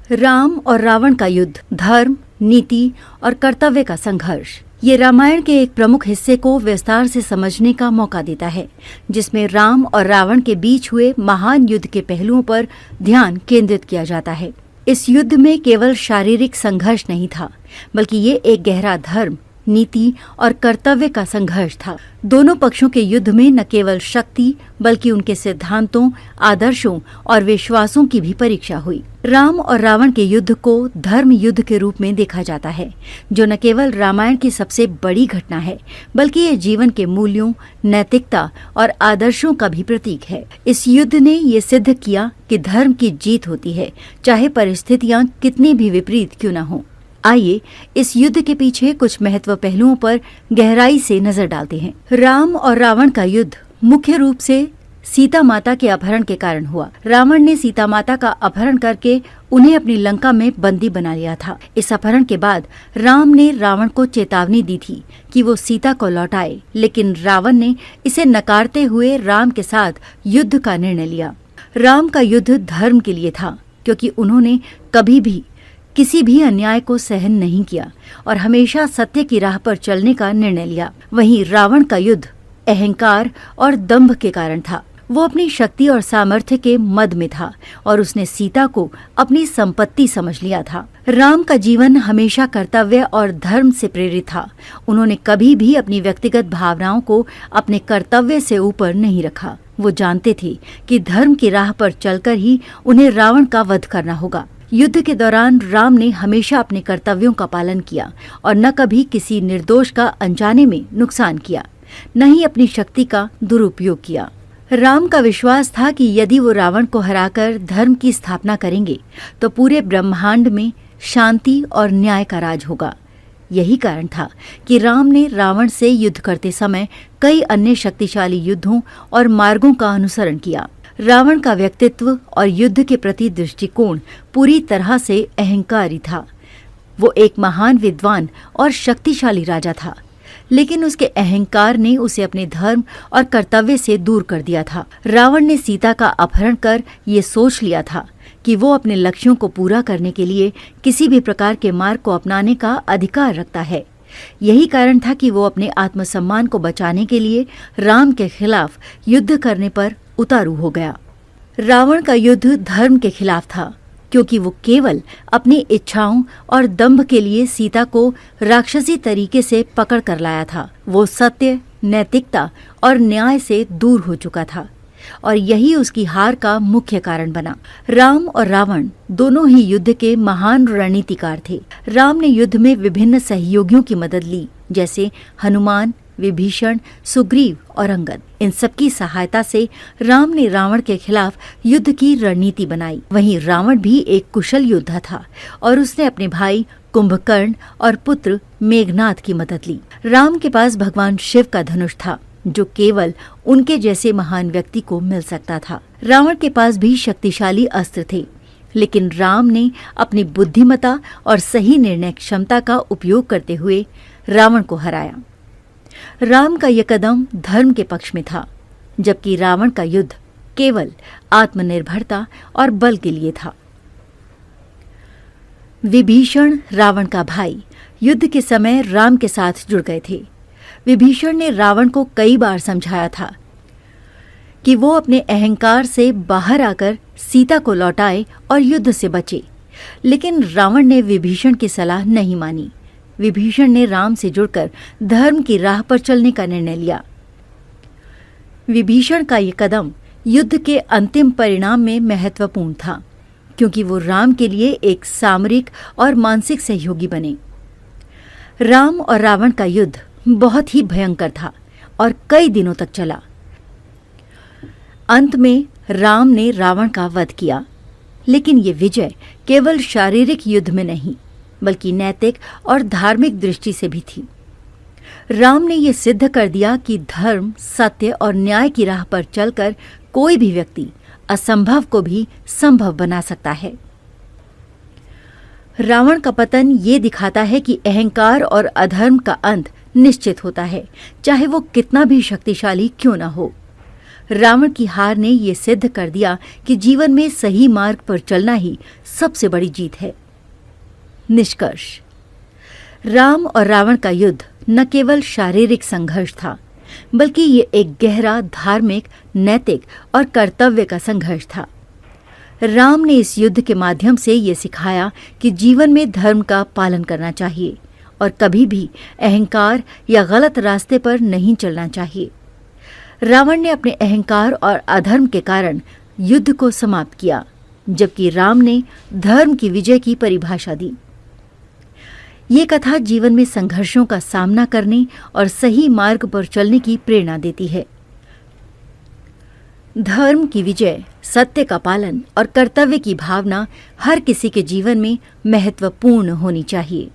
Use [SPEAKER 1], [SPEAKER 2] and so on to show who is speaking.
[SPEAKER 1] राम और रावण का युद्ध, धर्म, नीति और कर्तव्य का संघर्ष, ये रामायण के एक प्रमुख हिस्से को विस्तार से समझने का मौका देता है, जिसमें राम और रावण के बीच हुए महान युद्ध के पहलुओं पर ध्यान केंद्रित किया जाता है। इस युद्ध में केवल शारीरिक संघर्ष नहीं था, बल्कि ये एक गहरा धर्म, नीति और कर्तव्य का संघर्ष था। दोनों पक्षों के युद्ध में न केवल शक्ति बल्कि उनके सिद्धांतों, आदर्शों और विश्वासों की भी परीक्षा हुई। राम और रावण के युद्ध को धर्म युद्ध के रूप में देखा जाता है, जो न केवल रामायण की सबसे बड़ी घटना है, बल्कि ये जीवन के मूल्यों, नैतिकता और आदर्शों का भी प्रतीक है। इस युद्ध ने ये सिद्ध किया कि धर्म की जीत होती है, चाहे परिस्थितियां कितनी भी विपरीत क्यों न हो। आइए इस युद्ध के पीछे कुछ महत्व पहलुओं पर गहराई से नजर डालते हैं। राम और रावण का युद्ध मुख्य रूप से सीता माता के अपहरण के कारण हुआ। रावण ने सीता माता का अपहरण करके उन्हें अपनी लंका में बंदी बना लिया था। इस अपहरण के बाद राम ने रावण को चेतावनी दी थी कि वो सीता को लौटाए, लेकिन रावण ने इसे नकारते हुए राम के साथ युद्ध का निर्णय लिया। राम का युद्ध धर्म के लिए था, क्योंकि उन्होंने कभी भी किसी भी अन्याय को सहन नहीं किया और हमेशा सत्य की राह पर चलने का निर्णय लिया। वहीं रावण का युद्ध अहंकार और दंभ के कारण था। वो अपनी शक्ति और सामर्थ्य के मद में था और उसने सीता को अपनी संपत्ति समझ लिया था। राम का जीवन हमेशा कर्तव्य और धर्म से प्रेरित था। उन्होंने कभी भी अपनी व्यक्तिगत भावनाओं को अपने कर्तव्य से ऊपर नहीं रखा। वो जानते थे कि धर्म की राह पर चलकर ही उन्हें रावण का वध करना होगा। युद्ध के दौरान राम ने हमेशा अपने कर्तव्यों का पालन किया और न कभी किसी निर्दोष का अनजाने में नुकसान किया, न ही अपनी शक्ति का दुरुपयोग किया। राम का विश्वास था कि यदि वो रावण को हराकर धर्म की स्थापना करेंगे तो पूरे ब्रह्मांड में शांति और न्याय का राज होगा। यही कारण था कि राम ने रावण से युद्ध करते समय कई अन्य शक्तिशाली युद्धों और मार्गों का अनुसरण किया। रावण का व्यक्तित्व और युद्ध के प्रति दृष्टिकोण पूरी तरह से अहंकारी था। वो एक महान विद्वान और शक्तिशाली राजा था, लेकिन उसके अहंकार ने उसे अपने धर्म और कर्तव्य से दूर कर दिया था। रावण ने सीता का अपहरण कर ये सोच लिया था कि वो अपने लक्ष्यों को पूरा करने के लिए किसी भी प्रकार के मार्ग को अपनाने का अधिकार रखता है। यही कारण था कि वो अपने आत्मसम्मान को बचाने के लिए राम के खिलाफ युद्ध करने पर उतारू हो गया। रावण का युद्ध धर्म के खिलाफ था, क्योंकि वो केवल अपनी इच्छाओं और दंभ के लिए सीता को राक्षसी तरीके से पकड़ कर लाया था। वो सत्य, नैतिकता और न्याय से दूर हो चुका था और यही उसकी हार का मुख्य कारण बना। राम और रावण दोनों ही युद्ध के महान रणनीतिकार थे। राम ने युद्ध में विभिन्न सहयोगियों की मदद ली, जैसे हनुमान, विभीषण, सुग्रीव और अंगद। इन सबकी सहायता से राम ने रावण के खिलाफ युद्ध की रणनीति बनाई। वहीं रावण भी एक कुशल योद्धा था और उसने अपने भाई कुंभकर्ण और पुत्र मेघनाद की मदद ली। राम के पास भगवान शिव का धनुष था, जो केवल उनके जैसे महान व्यक्ति को मिल सकता था। रावण के पास भी शक्तिशाली अस्त्र थे, लेकिन राम ने अपनी बुद्धिमत्ता और सही निर्णय क्षमता का उपयोग करते हुए रावण को हराया। राम का यह कदम धर्म के पक्ष में था, जबकि रावण का युद्ध केवल आत्मनिर्भरता और बल के लिए था। विभीषण, रावण का भाई, युद्ध के समय राम के साथ जुड़ गए थे। विभीषण ने रावण को कई बार समझाया था कि वो अपने अहंकार से बाहर आकर सीता को लौटाए और युद्ध से बचे, लेकिन रावण ने विभीषण की सलाह नहीं मानी। विभीषण ने राम से जुड़कर धर्म की राह पर चलने का निर्णय लिया। विभीषण का ये कदम युद्ध के अंतिम परिणाम में महत्वपूर्ण था, क्योंकि वो राम के लिए एक सामरिक और मानसिक सहयोगी बने। राम और रावण का युद्ध बहुत ही भयंकर था और कई दिनों तक चला। अंत में राम ने रावण का वध किया, लेकिन ये विजय केवल शारीरिक युद्ध में नहीं, बल्कि नैतिक और धार्मिक दृष्टि से भी थी। राम ने ये सिद्ध कर दिया कि धर्म, सत्य और न्याय की राह पर चलकर कोई भी व्यक्ति असंभव को भी संभव बना सकता है। रावण का पतन ये दिखाता है कि अहंकार और अधर्म का अंत निश्चित होता है, चाहे वो कितना भी शक्तिशाली क्यों न हो। रावण की हार ने ये सिद्ध कर दिया कि जीवन में सही मार्ग पर चलना ही सबसे बड़ी जीत है। निष्कर्ष, राम और रावण का युद्ध न केवल शारीरिक संघर्ष था, बल्कि ये एक गहरा धार्मिक, नैतिक और कर्तव्य का संघर्ष था। राम ने इस युद्ध के माध्यम से ये सिखाया कि जीवन में धर्म का पालन करना चाहिए और कभी भी अहंकार या गलत रास्ते पर नहीं चलना चाहिए। रावण ने अपने अहंकार और अधर्म के कारण युद्ध को समाप्त किया, जबकि राम ने धर्म की विजय की परिभाषा दी। ये कथा जीवन में संघर्षों का सामना करने और सही मार्ग पर चलने की प्रेरणा देती है। धर्म की विजय, सत्य का पालन और कर्तव्य की भावना हर किसी के जीवन में महत्वपूर्ण होनी चाहिए।